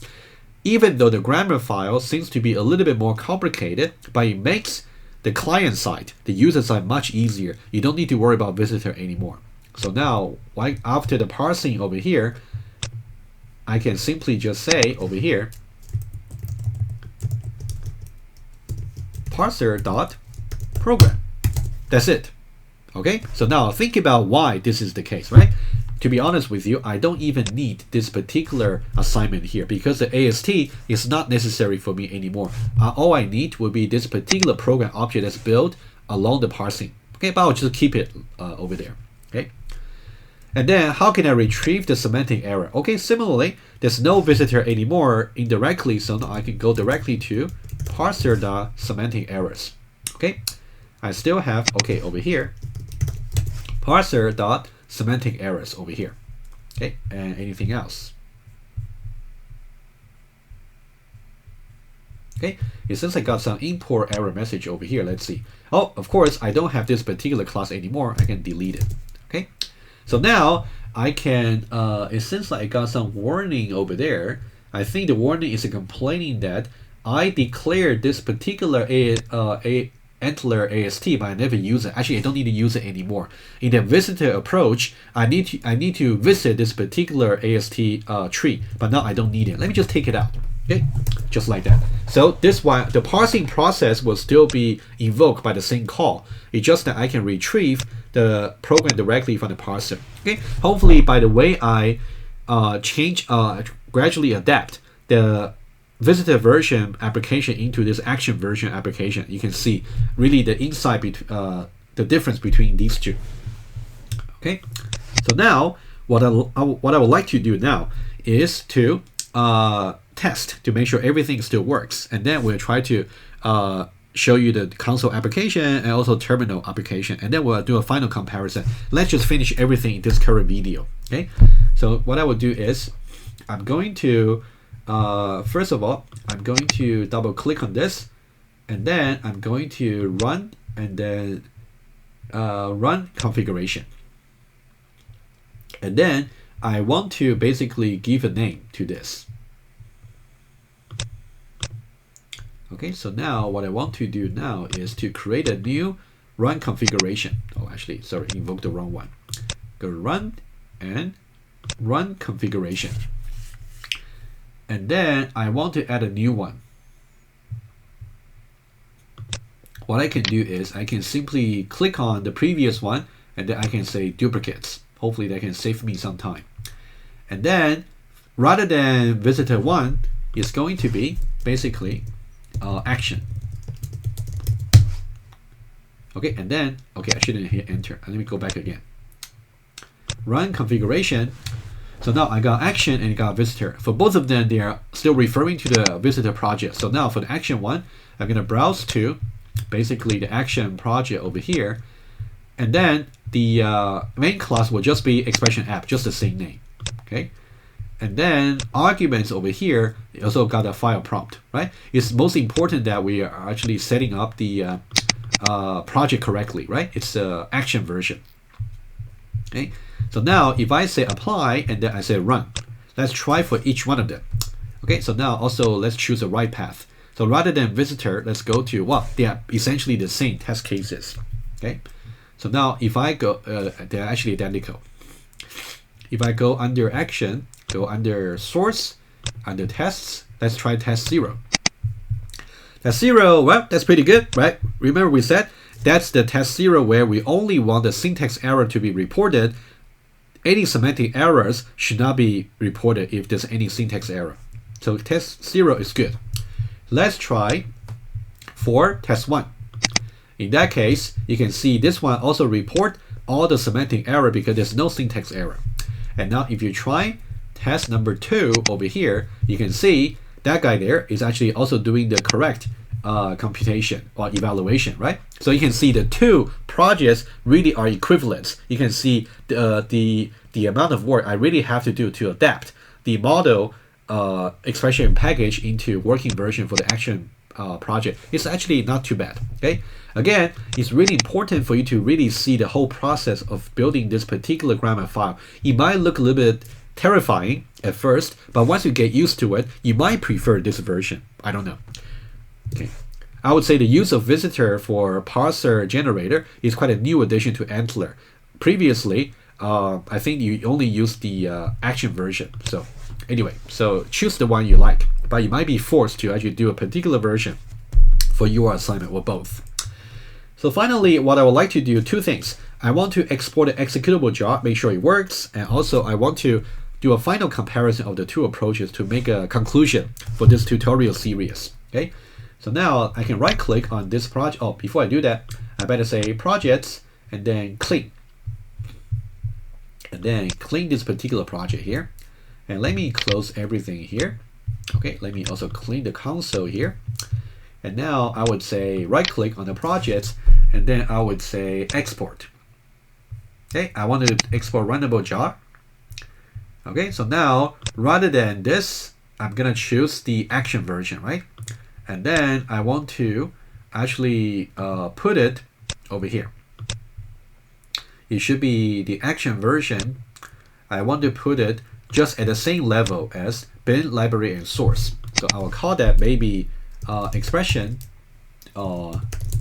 even though the grammar file seems to be a little bit more complicated, but it makes the client side, the user side, much easier. You don't need to worry about visitor anymore. So now, after the parsing over here, I can simply just say over here, parser.program. That's it. Okay, so now think about why this is the case, right? To be honest with you, I don't even need this particular assignment here because the AST is not necessary for me anymore. All I need will be this particular program object that's built along the parsing. Okay, but I'll just keep it over there. Okay, and then how can I retrieve the semantic error? Okay, similarly, there's no visitor anymore indirectly, so now I can go directly to parser.semantic errors. Okay, I still have, okay, over here, parser.semantic errors over here. Okay, and anything else? Okay, it seems I got some import error message over here. Let's see. Oh, of course, I don't have this particular class anymore. I can delete it. Okay, so now I can, it seems like I got some warning over there. I think the warning is complaining that I declared this particular ANTLR AST, but I never use it. Actually, I don't need to use it anymore. In the visitor approach, I need to visit this particular AST tree, but now I don't need it. Let me just take it out. Okay, just like that. So this one, the parsing process will still be invoked by the same call. It's just that I can retrieve the program directly from the parser. Okay, hopefully by the way I gradually adapt the visitor version application into this action version application, you can see really the insight the difference between these two. Okay, so now what I would like to do now is to test to make sure everything still works, and then we'll try to show you the console application and also terminal application, and then we'll do a final comparison. Let's just finish everything in this current video. Okay, so what I will do is I'm going to first of all, I'm going to double click on this, and then I'm going to run, and then run configuration. And then I want to basically give a name to this. Okay, so now what I want to do now is to create a new run configuration. Oh, actually, sorry, invoke the wrong one. Go run and run configuration. And then I want to add a new one. What I can do is I can simply click on the previous one, and then I can say duplicates. Hopefully that can save me some time. And then rather than visitor 1, it's going to be basically action. Okay, and then, okay, I shouldn't hit enter. Let me go back again. Run configuration. So now I got action and I got visitor. For both of them, they are still referring to the visitor project. So now for the action one, I'm going to browse to basically the action project over here. And then the main class will just be expression app, just the same name. Okay. And then arguments over here, they also got a file prompt, right? It's most important that we are actually setting up the project correctly, right? It's the action version. Okay. So now if I say apply and then I say run, let's try for each one of them. Okay, so now also let's choose the right path. So rather than visitor, let's go to, well, they are essentially the same test cases. Okay, so now if I go, they're actually identical. If I go under action, go under source, under tests, let's try test 0. Test 0, well, that's pretty good, right? Remember we said that's the test 0 where we only want the syntax error to be reported. Any semantic errors should not be reported if there's any syntax error. So test 0 is good. Let's try for test 1. In that case, you can see this one also report all the semantic error because there's no syntax error. And now if you try test number 2 over here, you can see that guy there is actually also doing the correct computation or evaluation, right? So you can see the two projects really are equivalent. You can see the amount of work I really have to do to adapt the model expression package into working version for the action project. It's actually not too bad. Okay, again, it's really important for you to really see the whole process of building this particular grammar file. It might look a little bit terrifying at first, but once you get used to it, you might prefer this version. I don't know. Okay, I would say the use of visitor for parser generator is quite a new addition to ANTLR. Previously, I think you only use the action version. So anyway, so choose the one you like, but you might be forced to actually do a particular version for your assignment or both. So finally, what I would like to do, two things. I want to export an executable job, make sure it works, and also I want to do a final comparison of the two approaches to make a conclusion for this tutorial series. Okay, so now I can right click on this project. Oh, before I do that, I better say projects and then clean. And then clean this particular project here. And let me close everything here. Okay, let me also clean the console here. And now I would say right click on the projects and then I would say export. Okay, I want to export runnable job. Okay, so now rather than this, I'm gonna choose the action version, right? And then I want to actually put it over here. It should be the action version. I want to put it just at the same level as bin, library, and source. So I will call that maybe expression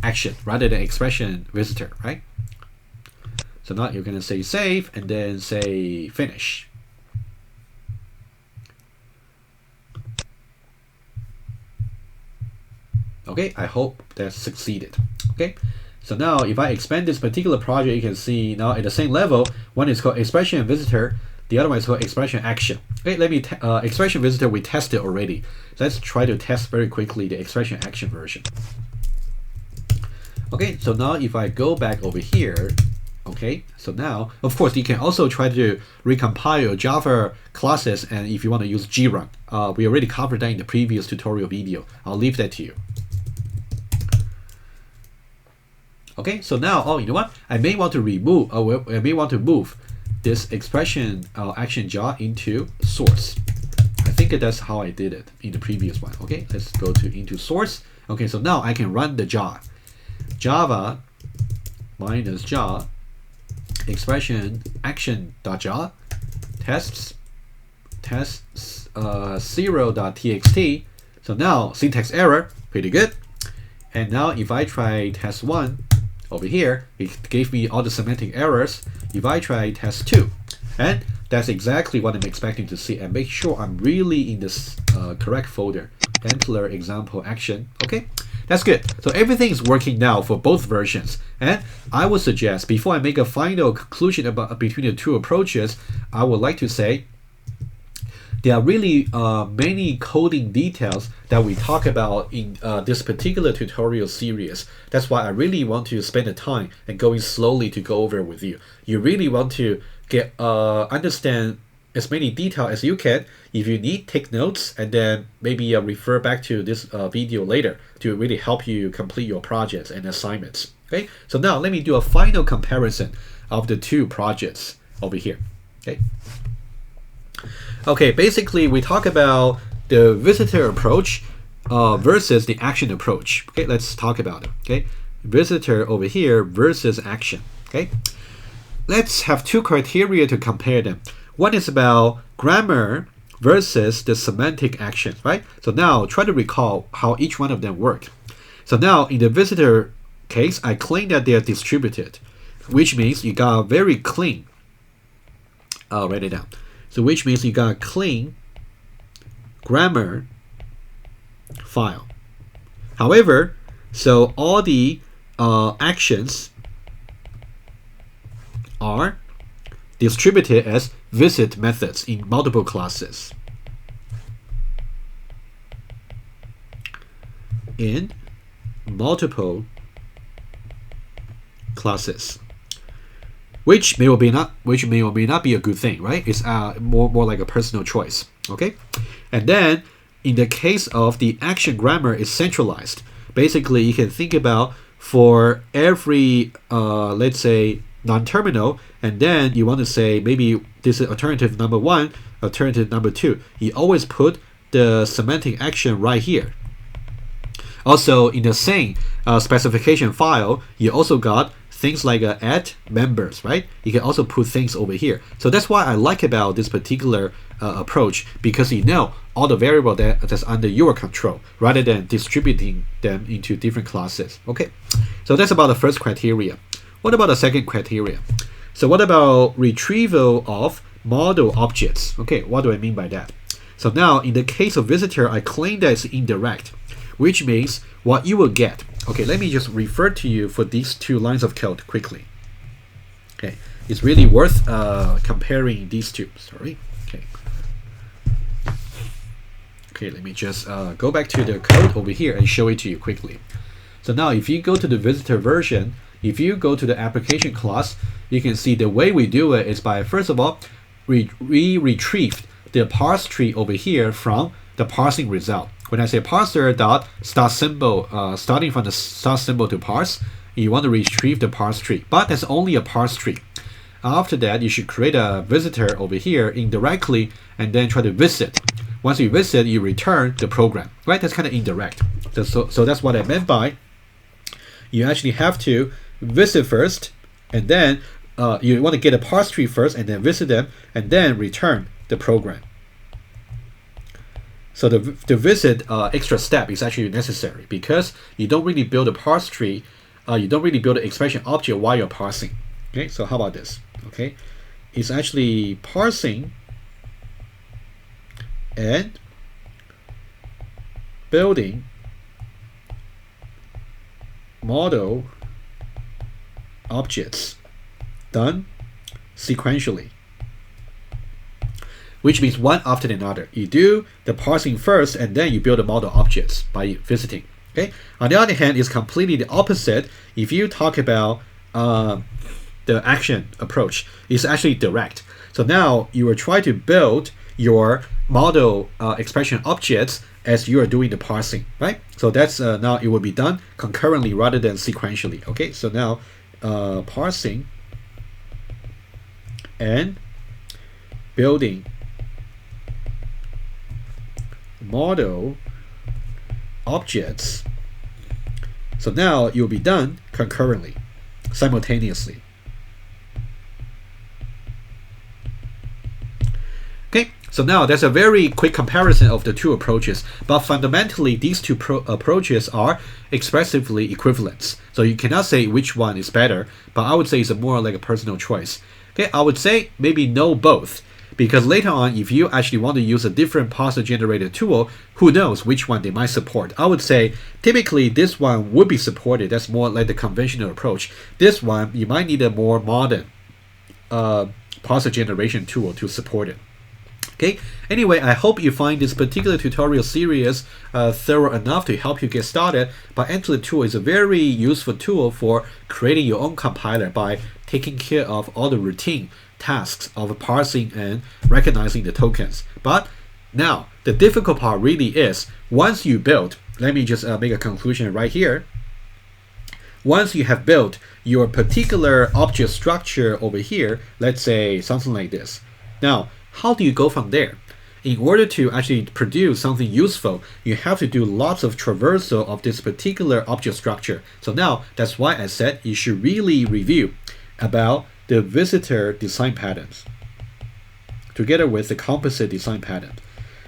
action rather than expression visitor, right? So now you're gonna say save and then say finish. Okay, I hope that succeeded. Okay, so now if I expand this particular project, you can see now at the same level, one is called expression visitor, the other one is called expression action. Okay, let me expression visitor we tested already. Let's try to test very quickly the expression action version. Okay, so now if I go back over here, okay, so now of course you can also try to recompile your Java classes, and if you want to use grun, we already covered that in the previous tutorial video. I'll leave that to you. Okay, so now, oh, you know what? I may want to remove, I may want to move this expression action job into source. I think that's how I did it in the previous one. Okay, let's go to into source. Okay, so now I can run the job. Java minus job expression action.job tests 0.txt. So now syntax error, pretty good. And now if I try test 1 over here, it gave me all the semantic errors. If I try test 2, and that's exactly what I'm expecting to see. And make sure I'm really in this correct folder, ANTLR example action. Okay, that's good. So everything is working now for both versions. And I would suggest, before I make a final conclusion about between the two approaches, I would like to say there are really many coding details that we talk about in this particular tutorial series. That's why I really want to spend the time and going slowly to go over with you. You really want to get understand as many details as you can. If you need, take notes and then maybe refer back to this video later to really help you complete your projects and assignments. Okay, so now let me do a final comparison of the two projects over here. Okay. Okay, basically we talk about the visitor approach versus the action approach. Okay, let's talk about it. Okay, visitor over here versus action. Okay, let's have two criteria to compare them. One is about grammar versus the semantic action, right? So now try to recall how each one of them work. So now in the visitor case, I claim that they are distributed, which means you got very clean. I'll write it down. So which means you got clean grammar file. However, so all the actions are distributed as visit methods in multiple classes. In multiple classes, which may or may not be a good thing, right? It's more like a personal choice. Okay, and then in the case of the action grammar is centralized. Basically, you can think about for every let's say non-terminal, and then you want to say maybe this is alternative number 1, alternative number 2. You always put the semantic action right here. Also, in the same specification file, you also got things like add members, right? You can also put things over here. So that's why I like about this particular approach, because you know all the variable that's under your control rather than distributing them into different classes. Okay, so that's about the first criteria. What about the second criteria? So what about retrieval of model objects? Okay, what do I mean by that? So now in the case of visitor, I claim that it's indirect, which means what you will get. Okay, let me just refer to you for these 2 lines of code quickly. Okay, it's really worth comparing these 2. Sorry. Okay, let me just go back to the code over here and show it to you quickly. So now if you go to the visitor version, if you go to the application class, you can see the way we do it is by, first of all, we retrieved the parse tree over here from the parsing result. When I say parser dot start symbol, starting from the start symbol to parse, you want to retrieve the parse tree, but that's only a parse tree. After that, you should create a visitor over here indirectly and then try to visit. Once you visit, you return the program, right? That's kind of indirect. So that's what I meant by you actually have to visit first, and then you want to get a parse tree first and then visit them and then return the program. So the visit extra step is actually necessary because you don't really build a parse tree, you don't really build an expression object while you're parsing. Okay, so how about this? Okay, it's actually parsing and building model objects done sequentially, which means one after another. You do the parsing first and then you build the model objects by visiting. Okay. On the other hand, it's completely the opposite. If you talk about the action approach, it's actually direct. So now you will try to build your model expression objects as you are doing the parsing, right? So that's now it will be done concurrently rather than sequentially. Okay, so now parsing and building model objects. So now it will be done concurrently, simultaneously. Okay, so now that's a very quick comparison of the 2 approaches, but fundamentally these 2 approaches are expressively equivalent. So you cannot say which one is better, but I would say it's more like a personal choice. Okay, I would say maybe no both, because later on if you actually want to use a different parser generated tool, who knows which one they might support. I would say typically this one would be supported. That's more like the conventional approach. This one you might need a more modern parser generation tool to support it. Okay. Anyway, I hope you find this particular tutorial series thorough enough to help you get started. But ANTLR tool is a very useful tool for creating your own compiler by taking care of all the routine tasks of parsing and recognizing the tokens. But now the difficult part really is once you build, let me just make a conclusion right here. Once you have built your particular object structure over here, let's say something like this. Now, how do you go from there? In order to actually produce something useful, you have to do lots of traversal of this particular object structure. So now that's why I said you should really review about the visitor design patterns together with the composite design pattern.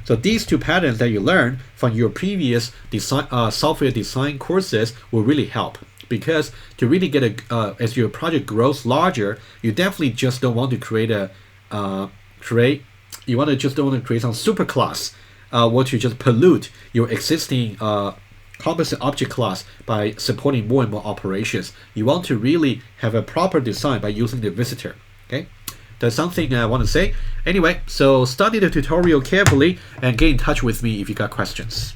So these 2 patterns that you learned from your previous design, software design courses will really help. Because to really get as your project grows larger, you definitely just don't want to create a don't want to create some super class want to just pollute your existing composite object class by supporting more and more operations. You want to really have a proper design by using the visitor. Okay, that's something I want to say. Anyway, so study the tutorial carefully and get in touch with me if you got questions.